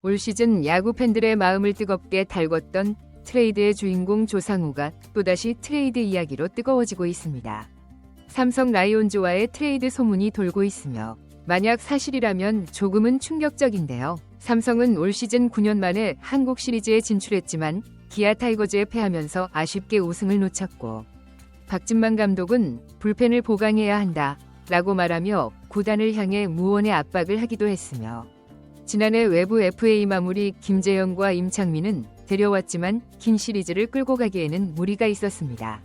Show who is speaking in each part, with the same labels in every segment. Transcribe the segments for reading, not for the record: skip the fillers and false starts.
Speaker 1: 올 시즌 야구 팬들의 마음을 뜨겁게 달궜던 트레이드의 주인공 조상우가 또다시 트레이드 이야기로 뜨거워지고 있습니다. 삼성 라이온즈와의 트레이드 소문이 돌고 있으며 만약 사실이라면 조금은 충격적인데요. 삼성은 올 시즌 9년 만에 한국 시리즈에 진출했지만 기아 타이거즈에 패하면서 아쉽게 우승을 놓쳤고, 박진만 감독은 불펜을 보강해야 한다 라고 말하며 구단을 향해 무언의 압박을 하기도 했으며, 지난해 외부 FA 마무리 김재영과 임창민은 데려왔지만 긴 시리즈를 끌고 가기에는 무리가 있었습니다.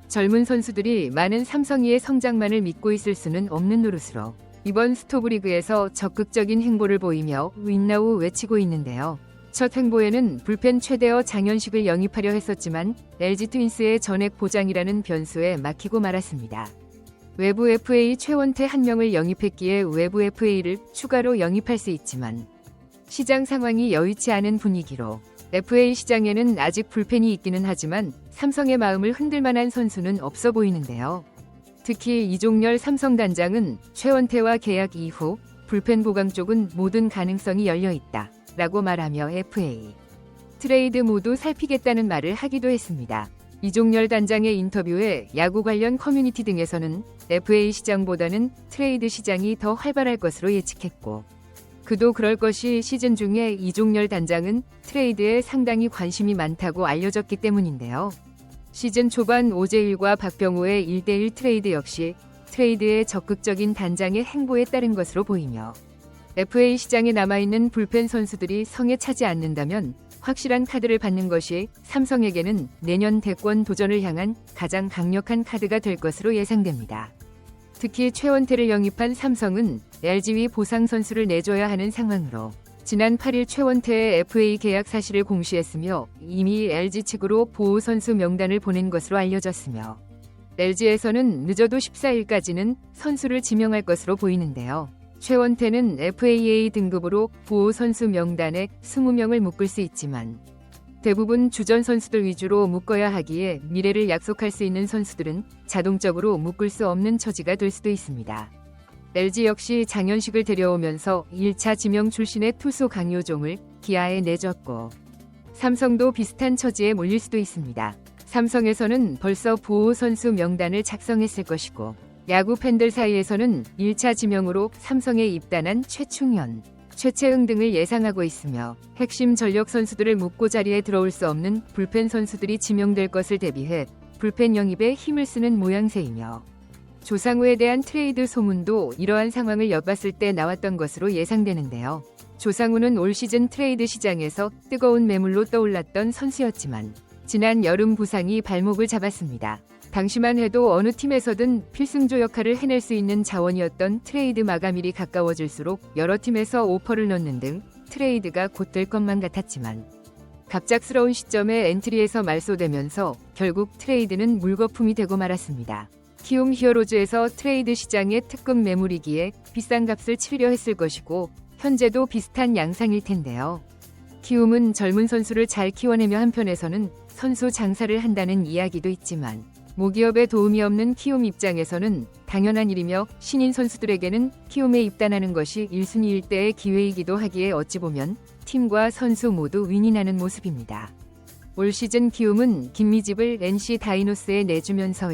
Speaker 1: 젊은 선수들이 많은 삼성이의 성장만을 믿고 있을 수는 없는 노릇으로 이번 스토브리그에서 적극적인 행보를 보이며 윈나우 외치고 있는데요. 첫 행보에는 불펜 최대어 장현식을 영입하려 했었지만 LG 트윈스의 전액 보장이라는 변수에 막히고 말았습니다. 외부 FA 최원태 한 명을 영입했기에 외부 FA를 추가로 영입할 수 있지만 시장 상황이 여의치 않은 분위기로 FA 시장에는 아직 불펜이 있기는 하지만 삼성의 마음을 흔들 만한 선수는 없어 보이는데요. 특히 이종열 삼성 단장은 최원태와 계약 이후 불펜 보강 쪽은 모든 가능성이 열려있다 라고 말하며 FA 트레이드 모두 살피겠다는 말을 하기도 했습니다. 이종열 단장의 인터뷰에 야구 관련 커뮤니티 등에서는 FA 시장보다는 트레이드 시장이 더 활발할 것으로 예측했고, 그도 그럴 것이 시즌 중에 이종열 단장은 트레이드에 상당히 관심이 많다고 알려졌기 때문인데요. 시즌 초반 오재일과 박병호의 1대1 트레이드 역시 트레이드에 적극적인 단장의 행보에 따른 것으로 보이며, FA 시장에 남아있는 불펜 선수들이 성에 차지 않는다면 확실한 카드를 받는 것이 삼성에게는 내년 대권 도전을 향한 가장 강력한 카드가 될 것으로 예상됩니다. 특히 최원태를 영입한 삼성은 LG위 보상 선수를 내줘야 하는 상황으로 지난 8일 최원태의 FA 계약 사실을 공시했으며 이미 LG 측으로 보호 선수 명단을 보낸 것으로 알려졌으며, LG에서는 늦어도 14일까지는 선수를 지명할 것으로 보이는데요. 최원태는 FAA 등급으로 보호 선수 명단에 20명을 묶을 수 있지만 대부분 주전 선수들 위주로 묶어야 하기에 미래를 약속할 수 있는 선수들은 자동적으로 묶을 수 없는 처지가 될 수도 있습니다. LG 역시 장현식을 데려오면서 1차 지명 출신의 투수 강효종을 기아에 내줬고, 삼성도 비슷한 처지에 몰릴 수도 있습니다. 삼성에서는 벌써 보호 선수 명단을 작성했을 것이고, 야구 팬들 사이에서는 1차 지명으로 삼성에 입단한 최충현, 최채응 등을 예상하고 있으며, 핵심 전력 선수들을 묶고 자리에 들어올 수 없는 불펜 선수들이 지명될 것을 대비해 불펜 영입에 힘을 쓰는 모양새이며, 조상우에 대한 트레이드 소문도 이러한 상황을 엿봤을 때 나왔던 것으로 예상되는데요. 조상우는 올 시즌 트레이드 시장에서 뜨거운 매물로 떠올랐던 선수였지만 지난 여름 부상이 발목을 잡았습니다. 당시만 해도 어느 팀에서든 필승조 역할을 해낼 수 있는 자원이었던 트레이드 마감일이 가까워질수록 여러 팀에서 오퍼를 넣는 등 트레이드가 곧 될 것만 같았지만 갑작스러운 시점에 엔트리에서 말소되면서 결국 트레이드는 물거품이 되고 말았습니다. 키움 히어로즈에서 트레이드 시장의 특급 매물이기에 비싼 값을 치르려 했을 것이고 현재도 비슷한 양상일 텐데요. 키움은 젊은 선수를 잘 키워내며 한편에서는 선수 장사를 한다는 이야기도 있지만 모기업에 도움이 없는 키움 입장에서는 당연한 일이며 신인 선수들에게는 키움에 입단하는 것이 1순위 일대의 기회이기도 하기에 어찌 보면 팀과 선수 모두 윈이 나는 모습입니다. 올 시즌 키움은 김미집을 NC 다이노스에 내주면서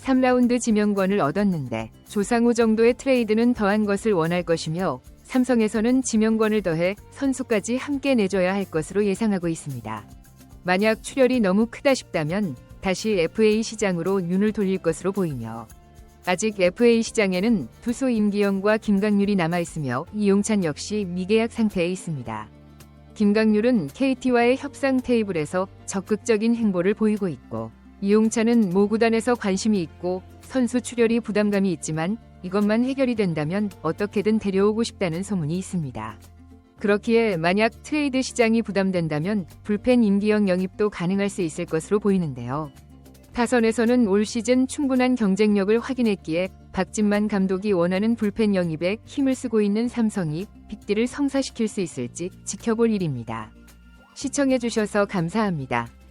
Speaker 1: 3라운드 지명권을 얻었는데 조상우 정도의 트레이드는 더한 것을 원할 것이며, 삼성에서는 지명권을 더해 선수까지 함께 내줘야 할 것으로 예상하고 있습니다. 만약 출혈이 너무 크다 싶다면 다시 FA 시장으로 눈을 돌릴 것으로 보이며, 아직 FA 시장에는 투수 임기영과 김강률이 남아있으며 이용찬 역시 미계약 상태에 있습니다. 김강률은 KT와의 협상 테이블에서 적극적인 행보를 보이고 있고, 이용찬은 모 구단에서 관심이 있고 선수 출혈이 부담감이 있지만 이것만 해결이 된다면 어떻게든 데려오고 싶다는 소문이 있습니다. 그렇기에 만약 트레이드 시장이 부담된다면 불펜 임기영 영입도 가능할 수 있을 것으로 보이는데요. 타선에서는 올 시즌 충분한 경쟁력을 확인했기에 박진만 감독이 원하는 불펜 영입에 힘을 쓰고 있는 삼성이 빅딜을 성사시킬 수 있을지 지켜볼 일입니다. 시청해주셔서 감사합니다.